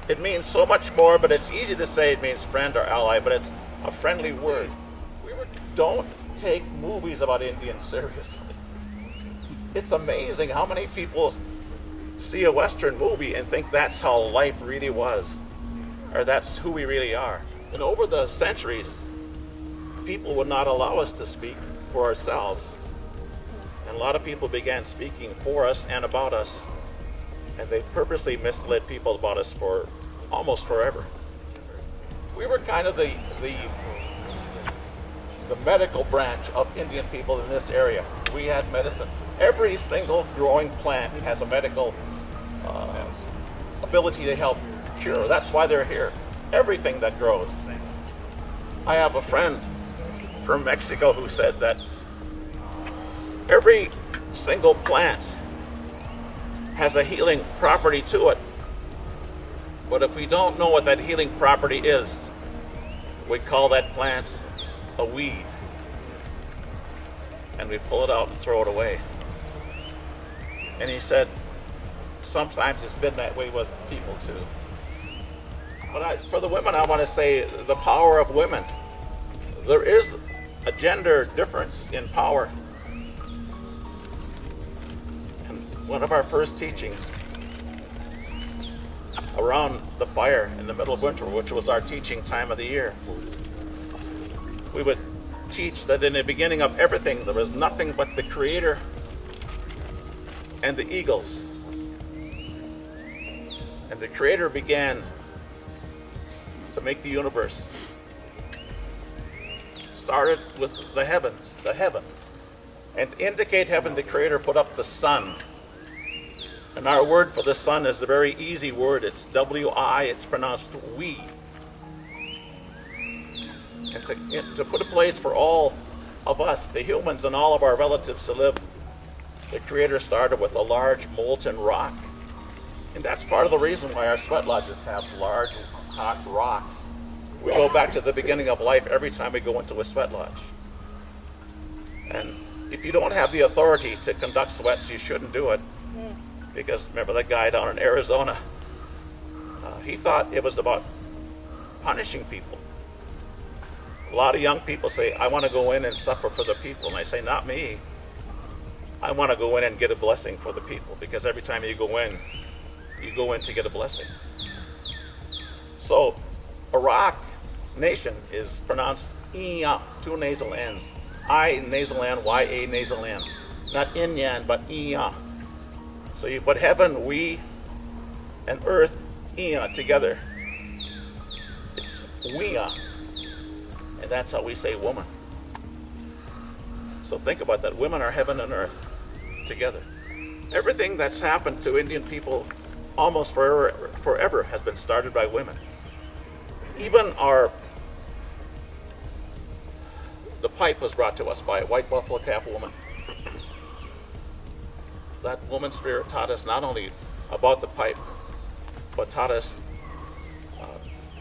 It means so much more, but it's easy to say it means friend or ally, but it's a friendly word. Don't take movies about Indians seriously. It's amazing how many people see a Western movie and think that's how life really was, or that's who we really are. And over the centuries, people would not allow us to speak for ourselves. And a lot of people began speaking for us and about us. And they purposely misled people about us for almost forever. We were kind of the medical branch of Indian people in this area. We had medicine. Every single growing plant has a medical ability to help cure. That's why they're here. Everything that grows. I have a friend from Mexico who said that every single plant has a healing property to it. But if we don't know what that healing property is, we call that plant a weed. And we pull it out and throw it away. And he said, sometimes it's been that way with people too. But for the women, I want to say the power of women. There is a gender difference in power. And one of our first teachings around the fire in the middle of winter, which was our teaching time of the year, we would teach that in the beginning of everything, there was nothing but the Creator and the eagles. And the Creator began to make the universe. Started with the heavens, the heaven. And to indicate heaven, the Creator put up the sun. And our word for the sun is a very easy word. It's W-I, it's pronounced we. And to put a place for all of us, the humans and all of our relatives to live, the Creator started with a large molten rock. And that's part of the reason why our sweat lodges have large, hot rocks. We go back to the beginning of life every time we go into a sweat lodge. And if you don't have the authority to conduct sweats, you shouldn't do it. Because remember that guy down in Arizona? He thought it was about punishing people. A lot of young people say, I want to go in and suffer for the people. And I say, not me. I want to go in and get a blessing for the people. Because every time you go in to get a blessing. So, Iraq nation is pronounced Iya, two nasal N's. I nasal N, Y-A nasal N. Not Inyan, but Iya. So you put heaven, we, and earth, Iya, together. It's Weya. And that's how we say woman. So think about that. Women are heaven and earth together. Everything that's happened to Indian people almost forever has been started by women. Even the pipe was brought to us by a white buffalo calf woman. That woman's spirit taught us not only about the pipe, but taught us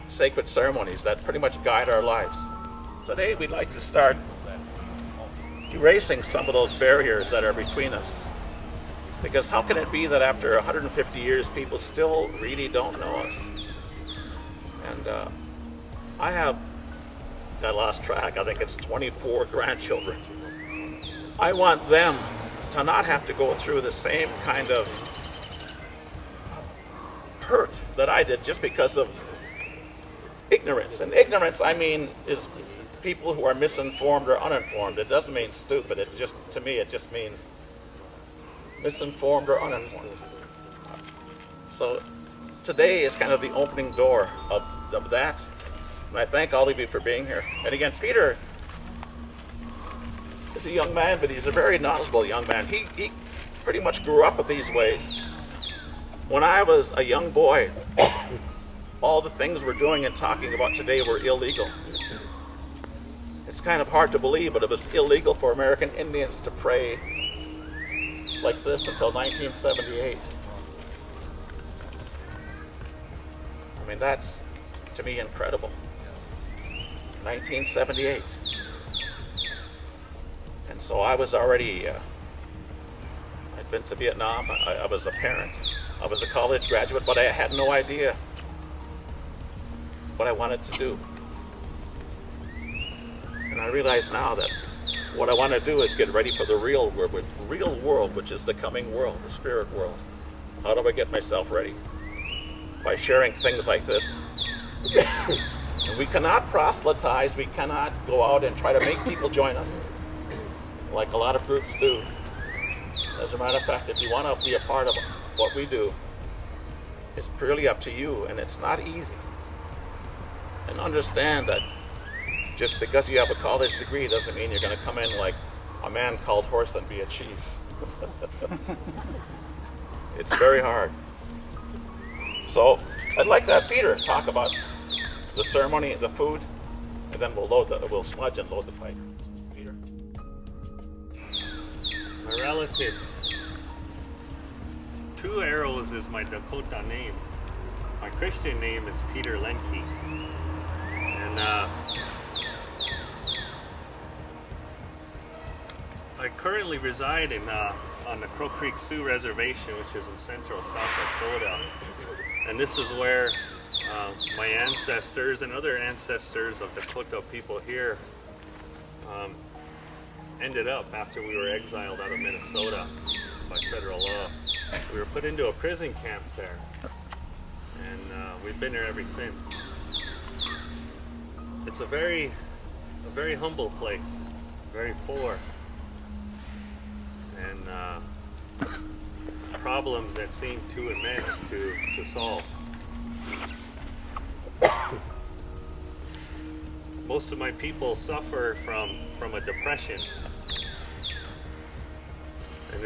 sacred ceremonies that pretty much guide our lives. Today we'd like to start erasing some of those barriers that are between us. Because how can it be that after 150 years people still really don't know us? And I lost track, I think it's 24 grandchildren. I want them to not have to go through the same kind of hurt that I did just because of ignorance. And ignorance, I mean, is people who are misinformed or uninformed. It doesn't mean stupid. To me, it just means misinformed or uninformed. So today is kind of the opening door of that. And I thank all of you for being here. And again, Peter is a young man, but he's a very knowledgeable young man. He pretty much grew up with these ways. When I was a young boy, all the things we're doing and talking about today were illegal. It's kind of hard to believe, but it was illegal for American Indians to pray like this until 1978. I mean, that's, to me, incredible. 1978. And so I was already, I'd been to Vietnam, I was a parent, I was a college graduate, but I had no idea what I wanted to do. And I realize now that what I want to do is get ready for the real world, which is the coming world, the spirit world. How do I get myself ready? By sharing things like this. And we cannot proselytize, we cannot go out and try to make people join us, like a lot of groups do. As a matter of fact, if you want to be a part of what we do, it's purely up to you, and it's not easy. And understand that just because you have a college degree doesn't mean you're going to come in like a man called horse and be a chief. It's very hard. So I'd like to have Peter talk about the ceremony, the food, and then we'll smudge and load the pipe. Peter. My relatives. 2 Arrows is my Dakota name. My Christian name is Peter Lenke. And I currently reside on the Crow Creek Sioux Reservation, which is in central South Dakota. And this is where my ancestors and other ancestors of Dakota people here ended up after we were exiled out of Minnesota by federal law. We were put into a prison camp there, and we've been there ever since. It's a very humble place, very poor, and problems that seem too immense to solve. Most of my people suffer from a depression, and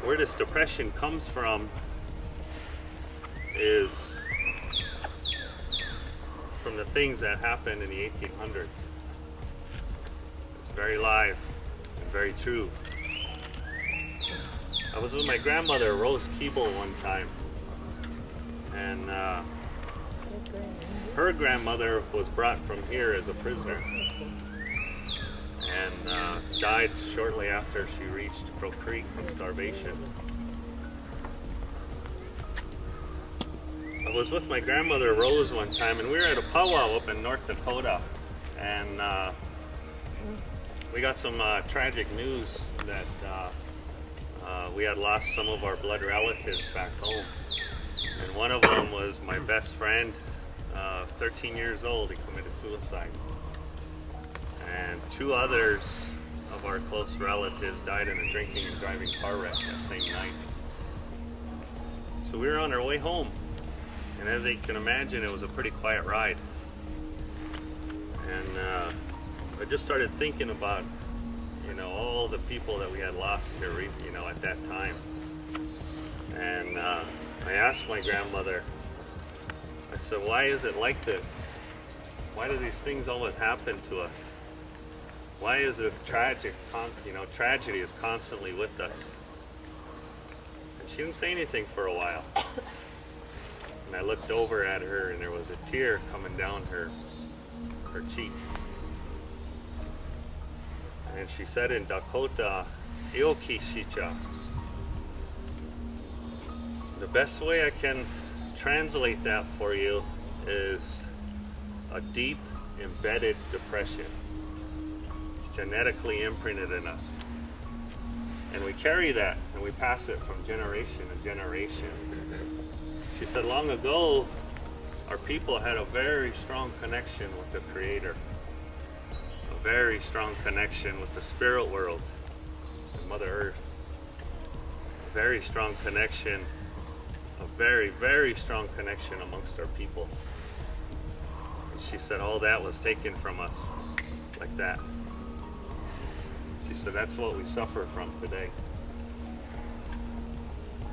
where this depression comes from is from the things that happened in the 1800s. It's very live and very true. I was with my grandmother, Rose Keeble, one time, and her grandmother was brought from here as a prisoner and died shortly after she reached Crow Creek from starvation. I was with my grandmother Rose one time, and we were at a powwow up in North Dakota, and we got some tragic news that we had lost some of our blood relatives back home. And one of them was my best friend, 13 years old. He committed suicide. And 2 others of our close relatives died in a drinking and driving car wreck that same night. So we were on our way home. And as you can imagine, it was a pretty quiet ride. And I just started thinking about, all the people that we had lost here, at that time. And I asked my grandmother, I said, why is it like this? Why do these things always happen to us? Why is this tragedy is constantly with us? And she didn't say anything for a while. And I looked over at her, and there was a tear coming down her cheek. And she said in Dakota, "Ioki shicha." The best way I can translate that for you is a deep, embedded depression. It's genetically imprinted in us. And we carry that, and we pass it from generation to generation. She said long ago, our people had a very strong connection with the Creator, a very strong connection with the spirit world and Mother Earth, a very strong connection, a very, very strong connection amongst our people. And she said all that was taken from us like that. She said that's what we suffer from today.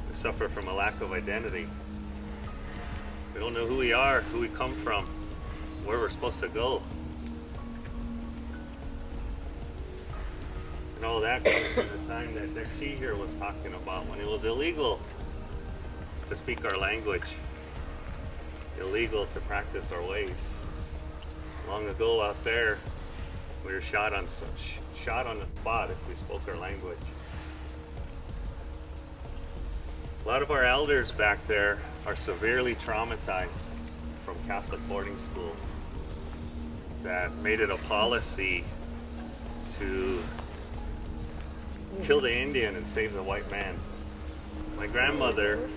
We suffer from a lack of identity. We don't know who we are, who we come from, where we're supposed to go. And all that comes from the time that she here was talking about, when it was illegal to speak our language, illegal to practice our ways. Long ago out there, we were shot on the spot if we spoke our language. A lot of our elders back there are severely traumatized from Catholic boarding schools that made it a policy to kill the Indian and save the white man. My grandmother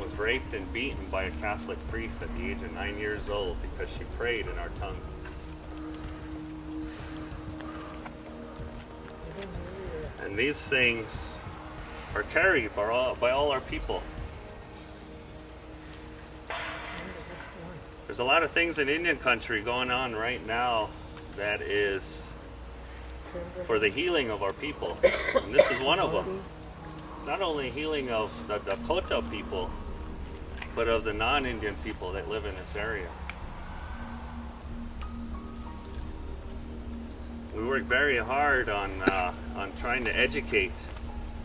was raped and beaten by a Catholic priest at the age of 9 years old because she prayed in our tongue. And these things are carried by all our people. There's a lot of things in Indian country going on right now that is for the healing of our people. And this is one of them. It's not only healing of the Dakota people, but of the non-Indian people that live in this area. We work very hard on trying to educate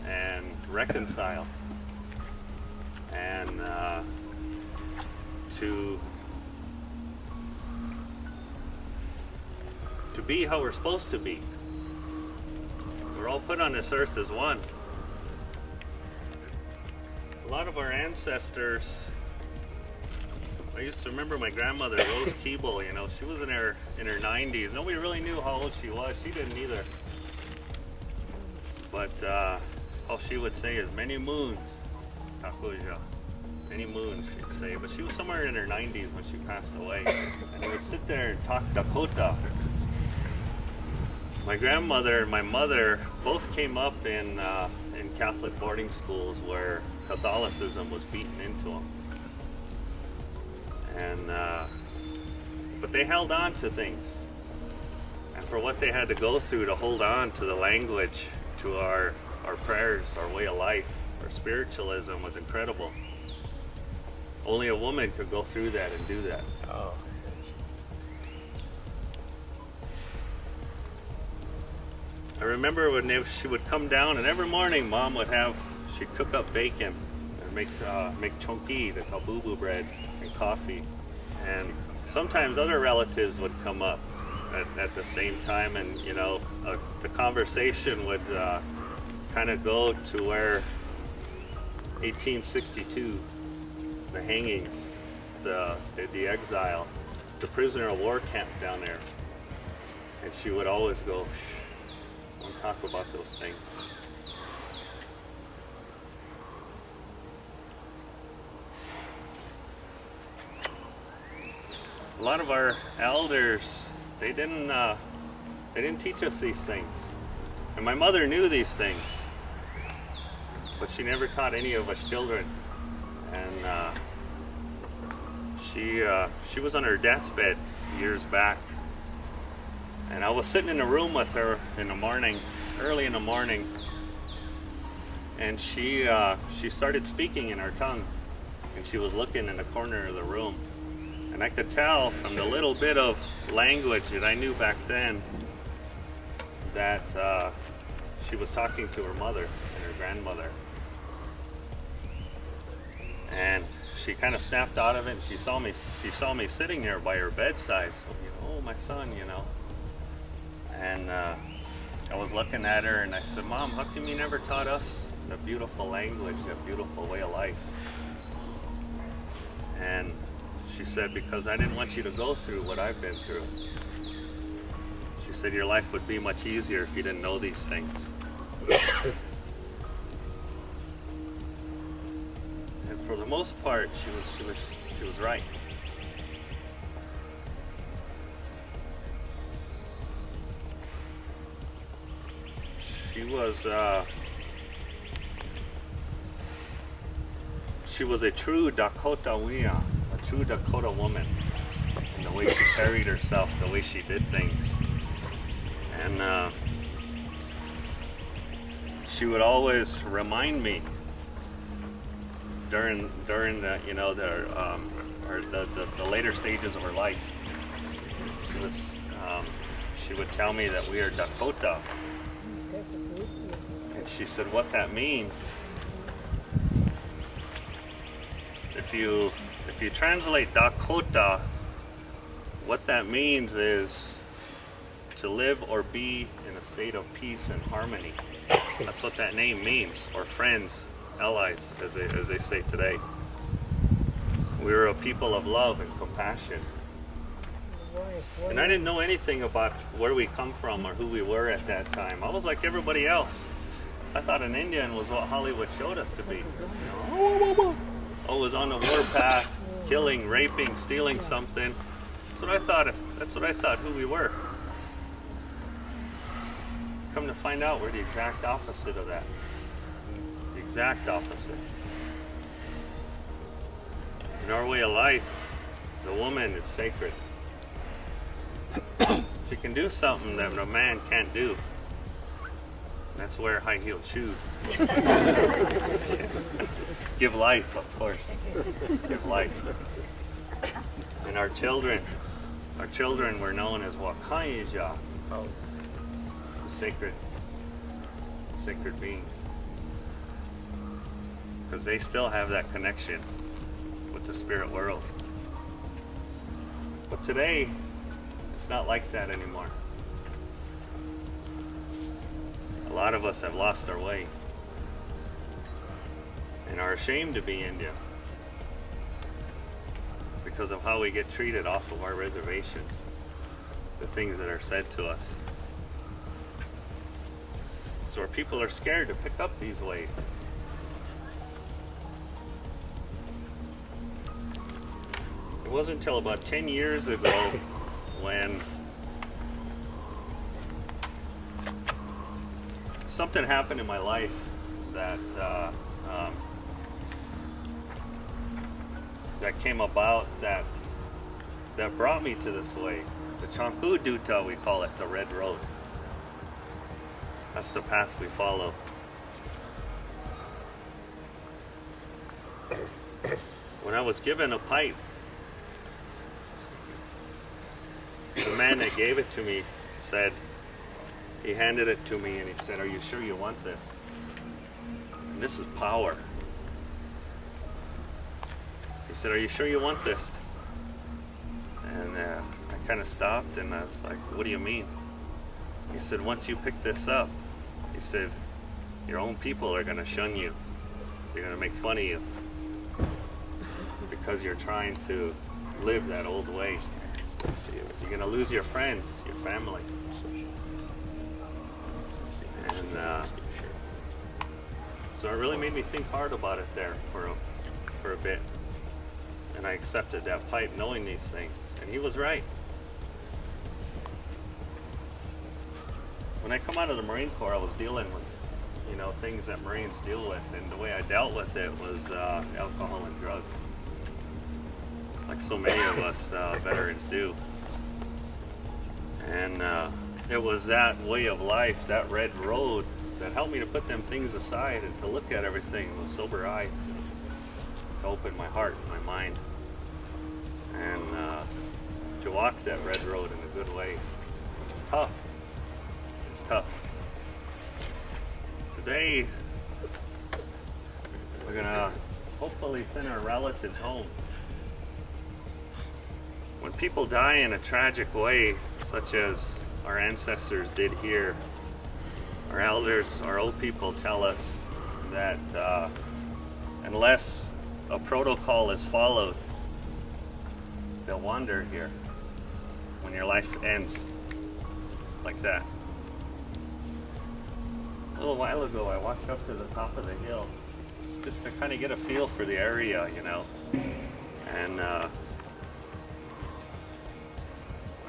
and reconcile and to be how we're supposed to be. We're all put on this earth as one. A lot of our ancestors, I used to remember my grandmother, Rose Keeble, you know, she was in her 90s. Nobody really knew how old she was. She didn't either. But all she would say is, many moons, Takuja. Many moons, she'd say. But she was somewhere in her 90s when she passed away. And he would sit there and talk Dakota. My grandmother and my mother both came up in Catholic boarding schools where Catholicism was beaten into them. And but they held on to things, and for what they had to go through to hold on to the language, to our prayers, our way of life, our spiritualism was incredible. Only a woman could go through that and do that. Oh. I remember when she would come down, and every morning Mom she'd cook up bacon and make chonki, the kabubu bread, and coffee. And sometimes other relatives would come up at the same time, and you know, the conversation would kind of go to where 1862, the hangings, the exile, the prisoner of war camp down there. And she would always go, shh, don't talk about those things. A lot of our elders, they didn't teach us these things. And my mother knew these things, but she never taught any of us children. And she was on her deathbed years back. And I was sitting in a room with her in the morning, early in the morning, and she started speaking in her tongue, and she was looking in the corner of the room. And I could tell from the little bit of language that I knew back then that she was talking to her mother and her grandmother. And she kind of snapped out of it, and she saw me sitting there by her bedside. So, you know, oh, my son, you know. And I was looking at her, and I said, Mom, how come you never taught us the beautiful language, the beautiful way of life? And she said, because I didn't want you to go through what I've been through. She said, your life would be much easier if you didn't know these things. And for the most part, she was right. She was a true Dakota Wia, a true Dakota woman, in the way she carried herself, the way she did things. And she would always remind me during the, you know, the later stages of her life. She would tell me that we are Dakota. And she said, what that means, if you translate Dakota, what that means is to live or be in a state of peace and harmony. That's what that name means, or friends, allies, as they say today. We were a people of love and compassion. And I didn't know anything about where we come from or who we were at that time. I was like everybody else. I thought an Indian was what Hollywood showed us to be. You know, always on the warpath, killing, raping, stealing something. That's what I thought. That's what I thought who we were. Come to find out, we're the exact opposite of that. The exact opposite. In our way of life, the woman is sacred. She can do something that a man can't do. That's wear high-heeled shoes. Give life, of course. Give life. And our children were known as Wakaija, sacred beings. Because they still have that connection with the spirit world. But today, it's not like that anymore. A lot of us have lost our way and are ashamed to be Indian because of how we get treated off of our reservations, the things that are said to us. So our people are scared to pick up these ways. It wasn't until about 10 years ago when something happened in my life that that came about that brought me to this way. The Chanku Duta, we call it, the Red Road. That's the path we follow. When I was given a pipe, the man that gave it to me said, he handed it to me and he said, "Are you sure you want this?" And this is power. He said, "Are you sure you want this?" And I kind of stopped and I was like, "What do you mean?" He said, "Once you pick this up," he said, "your own people are going to shun you. They're going to make fun of you because you're trying to live that old way. You're going to lose your friends, your family." And so it really made me think hard about it there for a bit. And I accepted that pipe knowing these things. And he was right. When I come out of the Marine Corps, I was dealing with, things that Marines deal with. And the way I dealt with it was alcohol and drugs. Like so many of us veterans do. And it was that way of life, that red road, that helped me to put them things aside and to look at everything with sober eyes, to open my heart and my mind, and to walk that red road in a good way. It's tough. It's tough. Today, we're gonna hopefully send our relatives home. When people die in a tragic way, such as our ancestors did here, our elders, our old people tell us that unless a protocol is followed, they'll wander here when your life ends like that. A little while ago, I walked up to the top of the hill just to kind of get a feel for the area, and I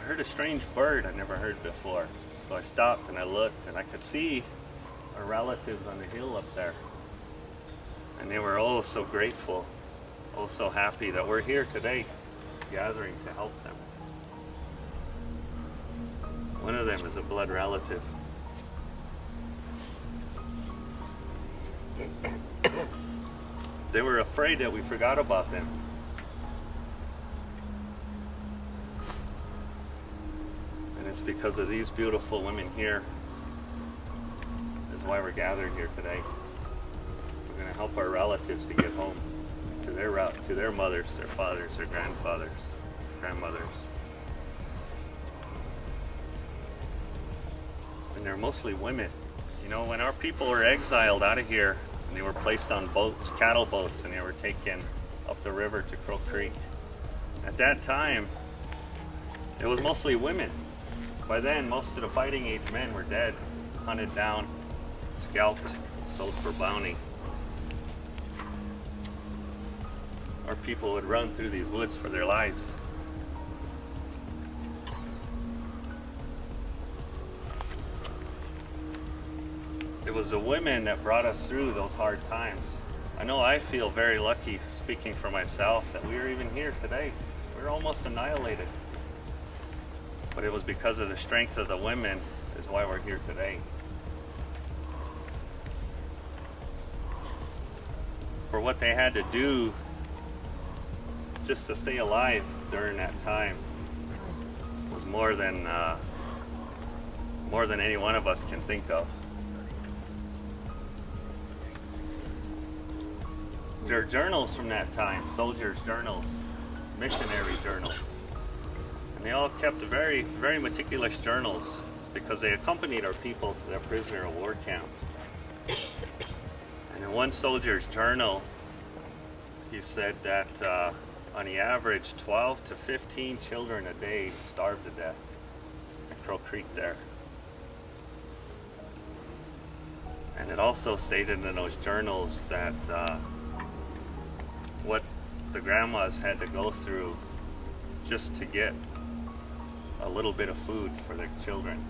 heard a strange bird I never heard before. So I stopped and I looked and I could see our relatives on the hill up there. And they were oh so grateful, oh so happy that we're here today, gathering to help them. One of them is a blood relative. They were afraid that we forgot about them. It's because of these beautiful women here is why we're gathered here today. We're going to help our relatives to get home to their mothers, their fathers, their grandfathers, grandmothers. And they're mostly women. When our people were exiled out of here and they were placed on boats, cattle boats, and they were taken up the river to Crow Creek. At that time, it was mostly women. By then, most of the fighting age men were dead, hunted down, scalped, sold for bounty. Or people would run through these woods for their lives. It was the women that brought us through those hard times. I know I feel very lucky, speaking for myself, that we are even here today. We're almost annihilated. But it was because of the strength of the women is why we're here today. For what they had to do just to stay alive during that time was more than any one of us can think of. There are journals from that time, soldiers' journals, missionary journals. And they all kept very, very meticulous journals because they accompanied our people to their prisoner of war camp. And in one soldier's journal, he said that on the average, 12 to 15 children a day starved to death at Crow Creek there. And it also stated in those journals that what the grandmas had to go through just to get a little bit of food for their children.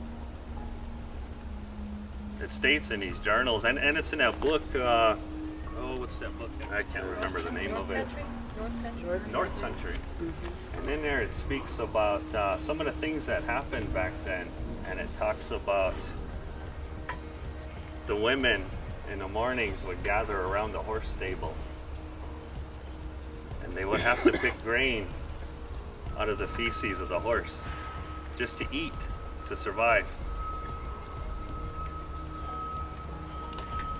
It states in these journals, and it's in that book, what's that book? I can't remember the name of it. North Country. And in there it speaks about some of the things that happened back then, and it talks about the women in the mornings would gather around the horse stable, and they would have to pick grain out of the feces of the horse just to eat, to survive.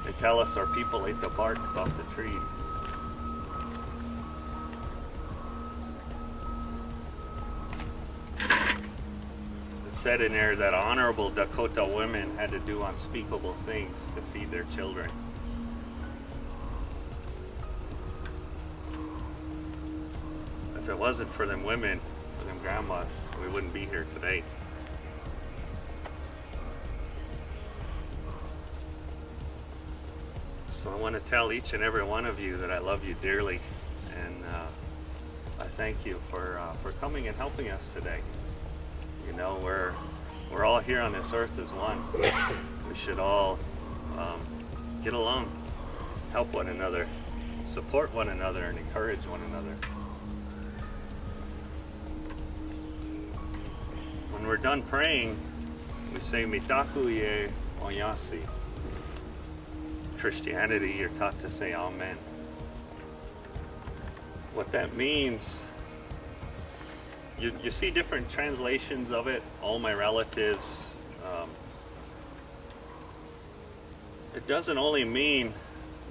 They tell us our people ate the barks off the trees. It said in there that honorable Dakota women had to do unspeakable things to feed their children. If it wasn't for them women, for them grandmas, we wouldn't be here today. So I want to tell each and every one of you that I love you dearly, and I thank you for coming and helping us today. You know, we're all here on this earth as one. We should all get along, help one another, support one another, and encourage one another. When we're done praying, we say Mitakuye Onyasi. Christianity, you're taught to say Amen. What that means, you see different translations of it, all my relatives. It doesn't only mean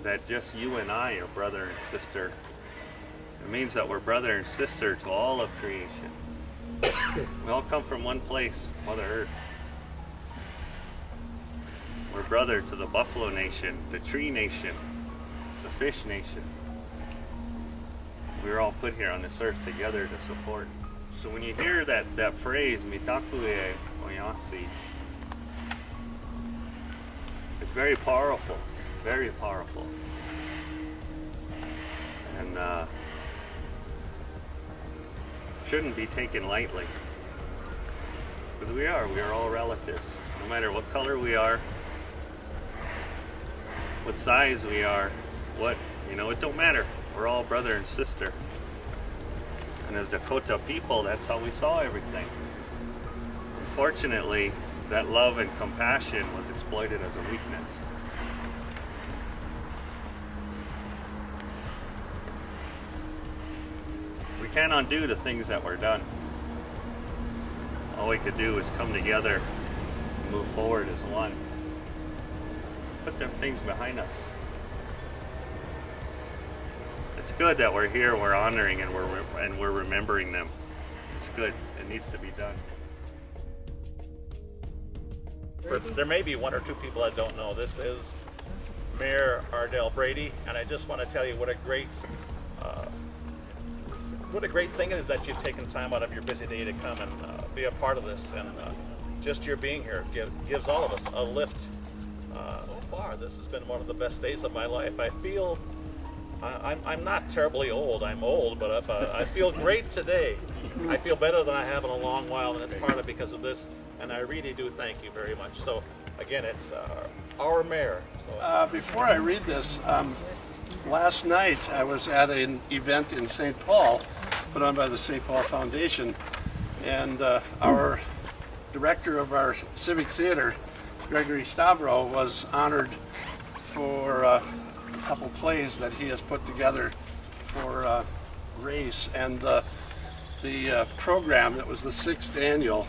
that just you and I are brother and sister. It means that we're brother and sister to all of creation. We all come from one place, Mother Earth. We're brother to the Buffalo Nation, the Tree Nation, the Fish Nation. We were all put here on this earth together to support. So when you hear that phrase, Mitakuye Onyasi, it's very powerful, very powerful. And shouldn't be taken lightly. Because we are all relatives. No matter what color we are, what size we are, it don't matter. We're all brother and sister. And as Dakota people, that's how we saw everything. Unfortunately, that love and compassion was exploited as a weakness. We can't undo the things that were done. All we could do is come together and move forward as one. Put them things behind us. It's good that we're here, we're honoring, and we're remembering them. It's good. It needs to be done. There may be one or two people that don't know. This is Mayor Ardell Brady, and I just want to tell you what a great what a great thing it is that you've taken time out of your busy day to come and be a part of this. And just your being here gives all of us a lift. So far, this has been one of the best days of my life. I feel I'm not terribly old. I'm old, but I feel great today. I feel better than I have in a long while, and it's partly because of this. And I really do thank you very much. So again, it's our mayor. So. Before I read this, last night I was at an event in St. Paul, put on by the St. Paul Foundation, and our director of our Civic Theater, Gregory Stavro, was honored for a couple plays that he has put together for race, and the program that was the 6th annual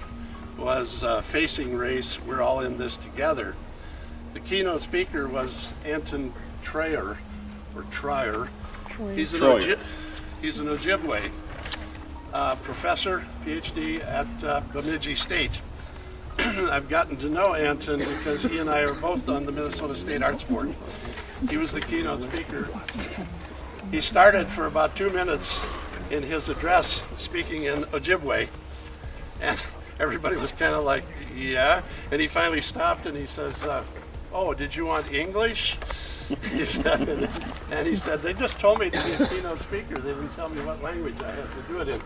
was Facing Race, We're All in This Together. The keynote speaker was Anton Trier. He's an Ojibwe professor, PhD at Bemidji State. I've gotten to know Anton because he and I are both on the Minnesota State Arts Board. He was the keynote speaker. He started for about 2 minutes in his address speaking in Ojibwe, and everybody was kind of like, yeah. And he finally stopped and he says, oh, did you want English? He said, and he said, they just told me to be a keynote speaker. They didn't tell me what language I had to do it in.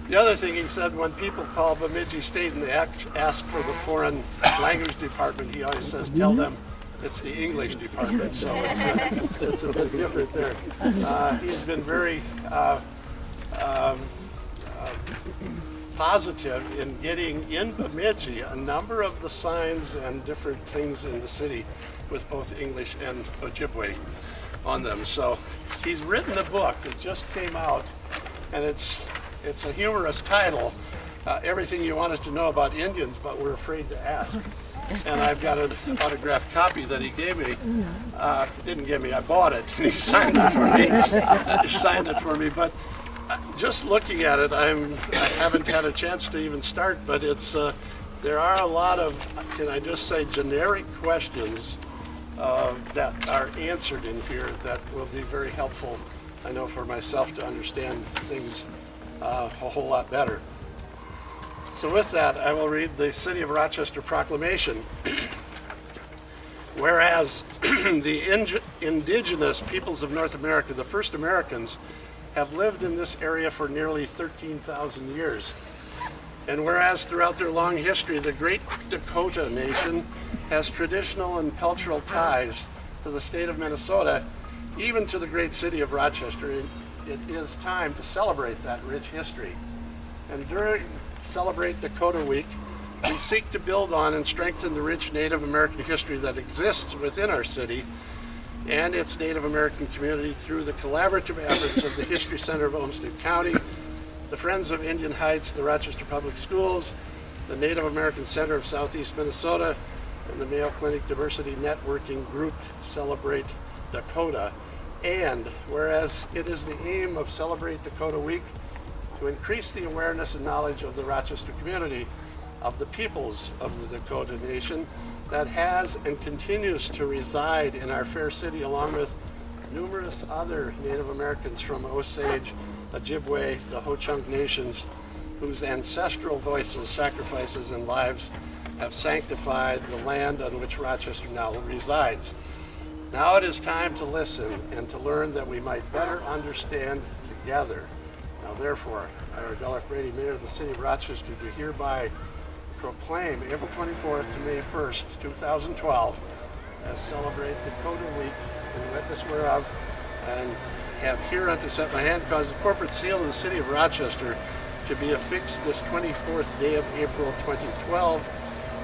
The other thing he said, when people call Bemidji State and they ask for the foreign language department, he always says, tell them it's the English department. So it's a bit different there. He's been very positive in getting in Bemidji a number of the signs and different things in the city with both English and Ojibwe on them. So he's written a book that just came out, and it's a humorous title, Everything You Wanted to Know About Indians But Were Afraid to Ask. And I've got an autographed copy that he gave me. Didn't give me, I bought it. He signed it for me. He signed it for me. But just looking at it, I haven't had a chance to even start, but it's there are a lot of, can I just say, generic questions that are answered in here that will be very helpful, I know, for myself to understand things a whole lot better. So with that, I will read the City of Rochester Proclamation. Whereas the indigenous peoples of North America, the first Americans, have lived in this area for nearly 13,000 years. And whereas throughout their long history, the Great Dakota Nation has traditional and cultural ties to the state of Minnesota, even to the great city of Rochester, it is time to celebrate that rich history. And during Celebrate Dakota Week, we seek to build on and strengthen the rich Native American history that exists within our city and its Native American community through the collaborative efforts of the History Center of Olmsted County, the Friends of Indian Heights, the Rochester Public Schools, the Native American Center of Southeast Minnesota, and the Mayo Clinic Diversity Networking Group Celebrate Dakota. And whereas it is the aim of Celebrate Dakota Week to increase the awareness and knowledge of the Rochester community of the peoples of the Dakota Nation that has and continues to reside in our fair city, along with numerous other Native Americans from Osage, Ojibwe, the Ho-Chunk nations, whose ancestral voices, sacrifices, and lives have sanctified the land on which Rochester now resides. Now it is time to listen and to learn that we might better understand together. Now therefore, I, Ardell F. Brady, Mayor of the City of Rochester, do hereby proclaim April 24th to May 1st, 2012 as Celebrate Dakota Week in witness whereof, and have hereunto set my hand cause the corporate seal of the City of Rochester to be affixed this 24th day of April 2012.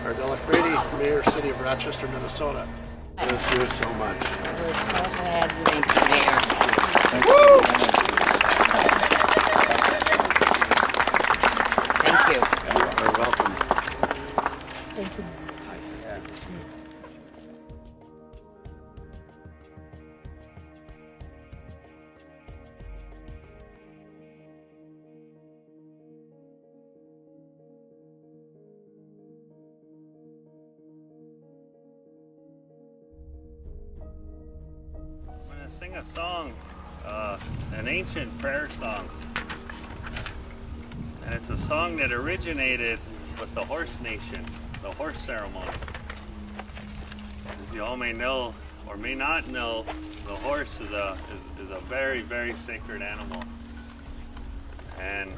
Ardell F. Brady, Mayor, City of Rochester, Minnesota. Thank you so much. We're so glad. Thank you, Mayor. Thank you. You're welcome. Thank you. I'm going to sing a song, an ancient prayer song And it's a song that originated with the horse nation, the horse ceremony. As you all may know or may not know, the horse is a very, very sacred animal. And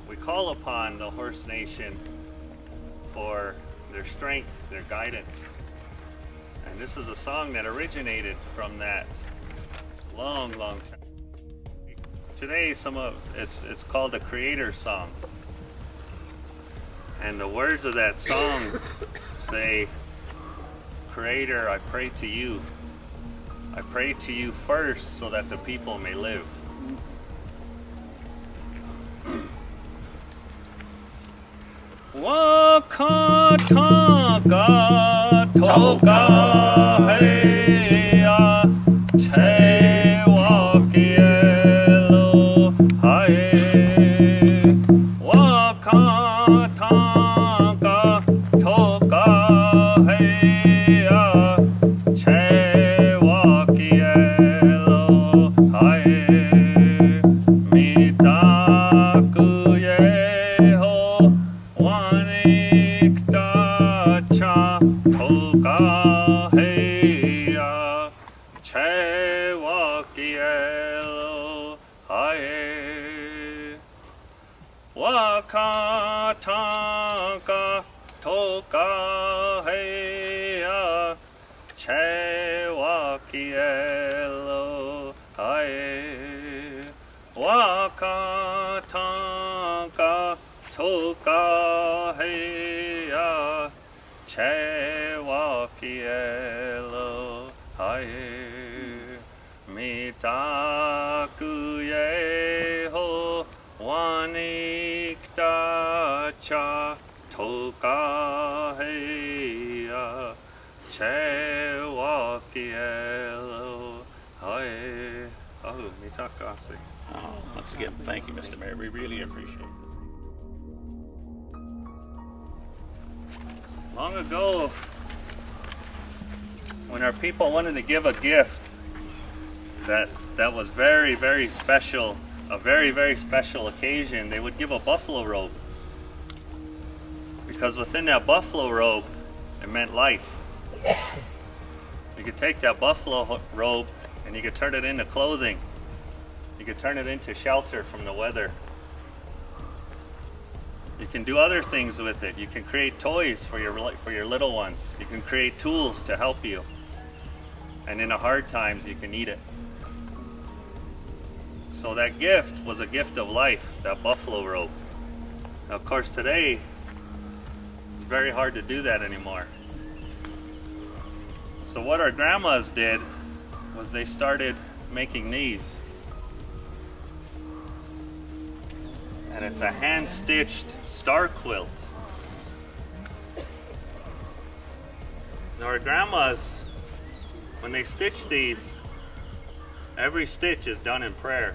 we call upon the horse nation for their strength, their guidance. And this is a song that originated from that long, long time. Today, it's called a creator song. And the words of that song say, Creator, I pray to you. I pray to you first so that the people may live. Wakataka toka heya chewakielo hae. Wakataka toka heya chewakielo hae. Mitakuyeho waniktacha toka heya chewakielo hae. Wakataka toka heya chewakielo hae. Wakataka toka heya chewakielo hae. Mitakuyeho waniktacha toka heya chewakielo hae. Oh, mitakase. Oh, once again, thank you, Mr. Mayor. We really appreciate this. Long ago, when our people wanted to give a gift that was very, very special, a very, very special occasion, they would give a buffalo robe. Because within that buffalo robe, it meant life. You could take that buffalo robe and you could turn it into clothing. You could turn it into shelter from the weather. You can do other things with it. You can create toys for your little ones. You can create tools to help you. And in the hard times, you can eat it. So that gift was a gift of life, that buffalo robe. Now, of course, today, it's very hard to do that anymore. So what our grandmas did was they started making these. And it's a hand-stitched star quilt. Now our grandmas, when they stitch these, every stitch is done in prayer.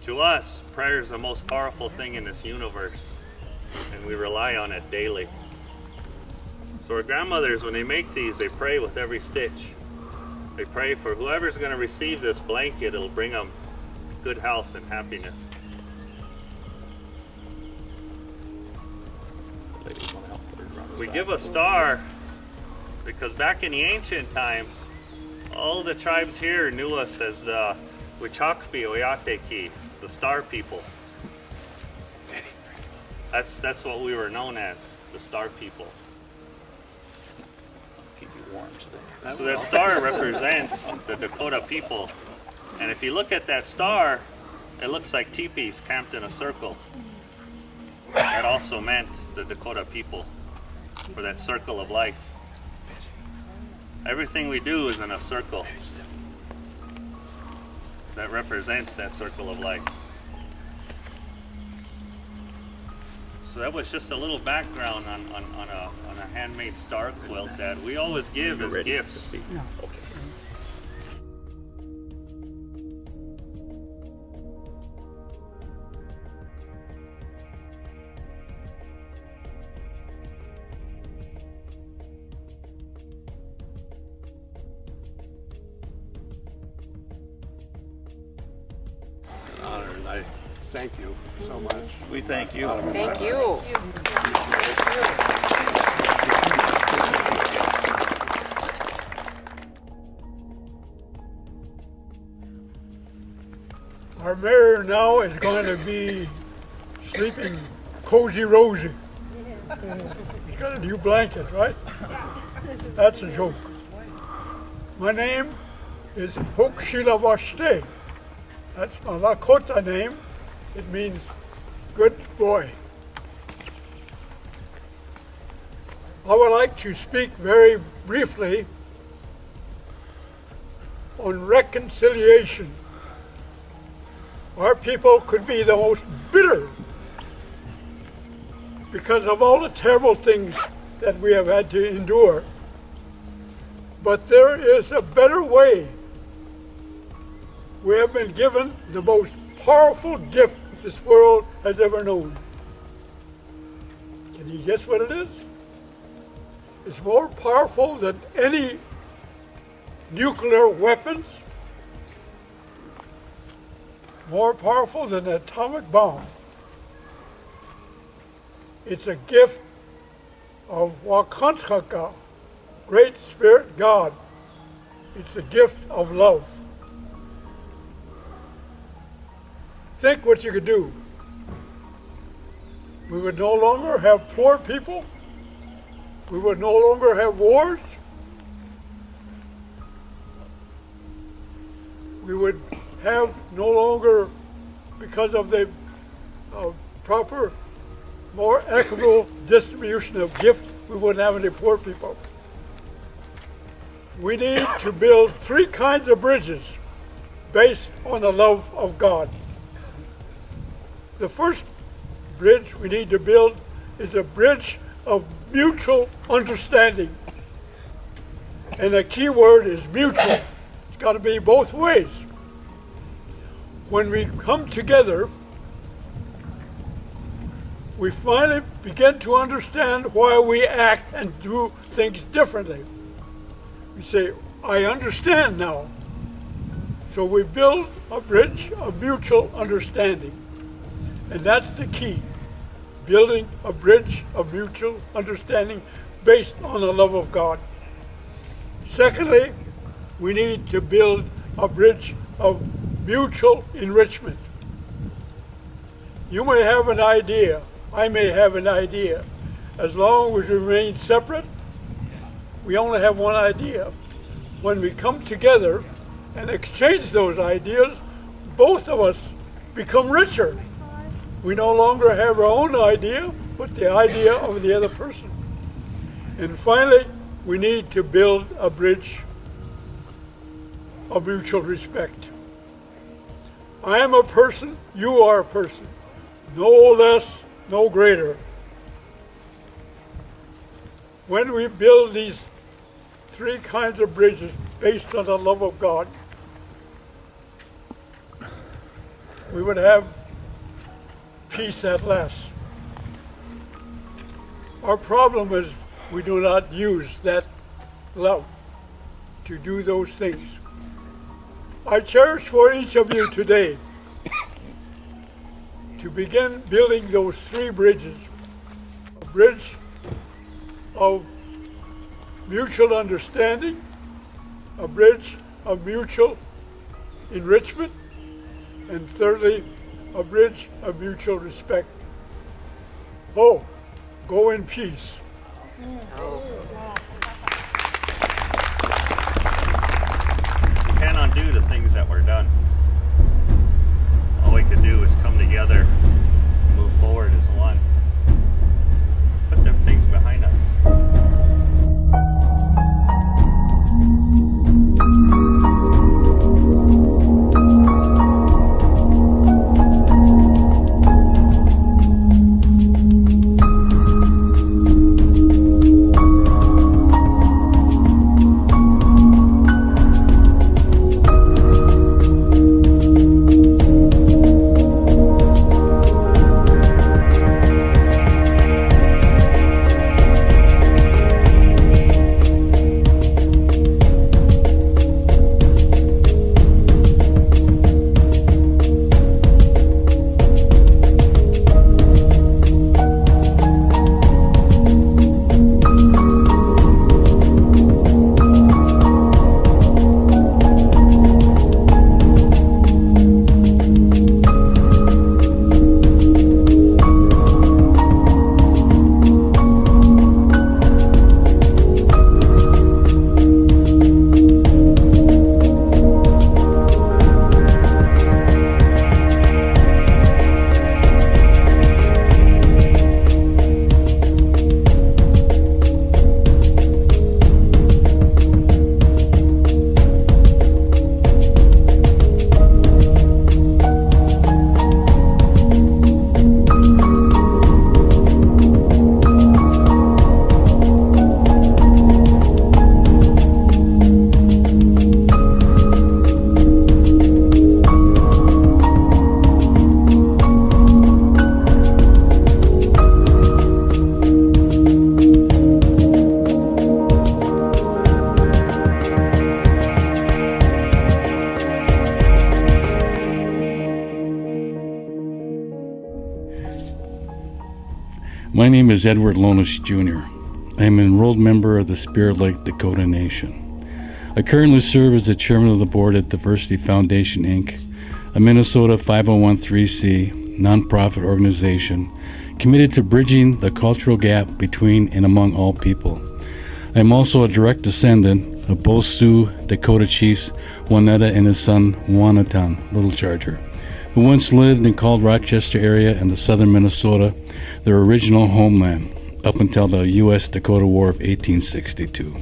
To us, prayer is the most powerful thing in this universe, and we rely on it daily. So our grandmothers, when they make these, they pray with every stitch. They pray for whoever's going to receive this blanket, it'll bring them good health and happiness. Ladies want to help put it around We the give back. a star because back in the ancient times, all the tribes here knew us as the Wichakpi Oyateki, the star people. That's what we were known as, the star people. Keep you warm today. So that star represents the Dakota people. And if you look at that star, it looks like teepees camped in a circle. That also meant the Dakota people, for that circle of life. Everything we do is in a circle that represents that circle of life. So that was just a little background on a handmade star quilt that we always give as Ready to gifts. speak? Okay. Honor, and I Thank you so much. We thank you. Thank you. Our mayor now is going to be sleeping cozy Rosie. He's got a new blanket, right? That's a joke. My name is Hokshilawaste. That's my Lakota name. It means good boy. I would like to speak very briefly on reconciliation. Our people could be the most bitter because of all the terrible things that we have had to endure. But there is a better way. We have been given the most powerful gift this world has ever known. Can you guess what it is? It's more powerful than any nuclear weapons, more powerful than an atomic bomb. It's a gift of Wakantaka, Great Spirit God. It's a gift of love. Think what you could do. We would no longer have poor people. We would no longer have wars. We would have no longer, because of the proper, more equitable distribution of gifts, we wouldn't have any poor people. We need to build 3 kinds of bridges based on the love of God. The first bridge we need to build is a bridge of mutual understanding. And the key word is mutual. It's got to be both ways. When we come together, we finally begin to understand why we act and do things differently. We say, I understand now. So we build a bridge of mutual understanding. And that's the key, building a bridge of mutual understanding based on the love of God. Secondly, we need to build a bridge of mutual enrichment. You may have an idea, I may have an idea. As long as we remain separate, we only have one idea. When we come together and exchange those ideas, both of us become richer. We no longer have our own idea, but the idea of the other person. And finally, we need to build a bridge of mutual respect. I am a person, you are a person. No less, no greater. When we build these 3 kinds of bridges based on the love of God, we would have peace at last. Our problem is we do not use that love to do those things. I cherish for each of you today to begin building those 3 bridges. A bridge of mutual understanding, a bridge of mutual enrichment, and thirdly, a bridge of mutual respect. Oh, go in peace. You can't undo the things that were done. All we can do is come together, move forward as one. Put them things behind us. My name is Edward Lonis Jr. I am an enrolled member of the Spirit Lake Dakota Nation. I currently serve as the chairman of the board at Diversity Foundation, Inc., a Minnesota 501(c) nonprofit organization committed to bridging the cultural gap between and among all people. I am also a direct descendant of both Sioux Dakota chiefs Waneta and his son Wanatan, Little Charger, who once lived and called Rochester area in the southern Minnesota their original homeland up until the U.S.-Dakota War of 1862.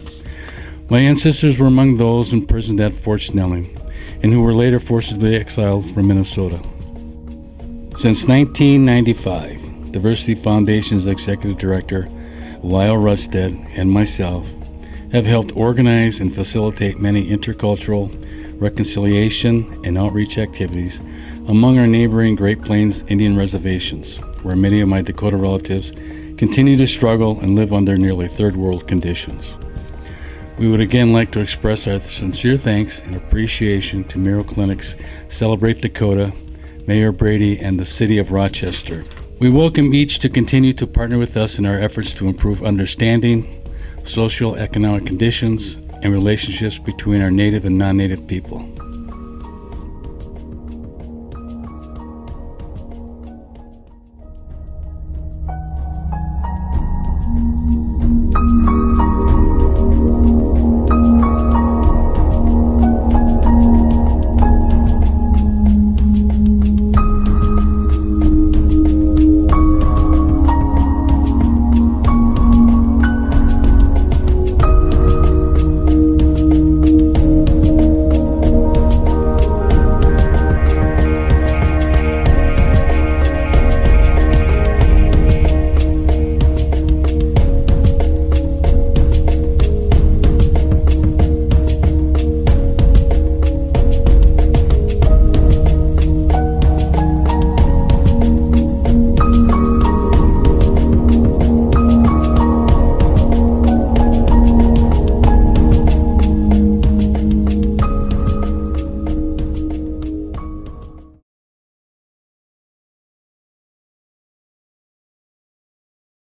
My ancestors were among those imprisoned at Fort Snelling and who were later forcibly exiled from Minnesota. Since 1995, Diversity Foundation's executive director, Lyle Rusted, and myself have helped organize and facilitate many intercultural, reconciliation, and outreach activities among our neighboring Great Plains Indian reservations, where many of my Dakota relatives continue to struggle and live under nearly third world conditions. We would again like to express our sincere thanks and appreciation to Mayo Clinic's Celebrate Dakota, Mayor Brady, and the City of Rochester. We welcome each to continue to partner with us in our efforts to improve understanding, social economic conditions, and relationships between our native and non-native people.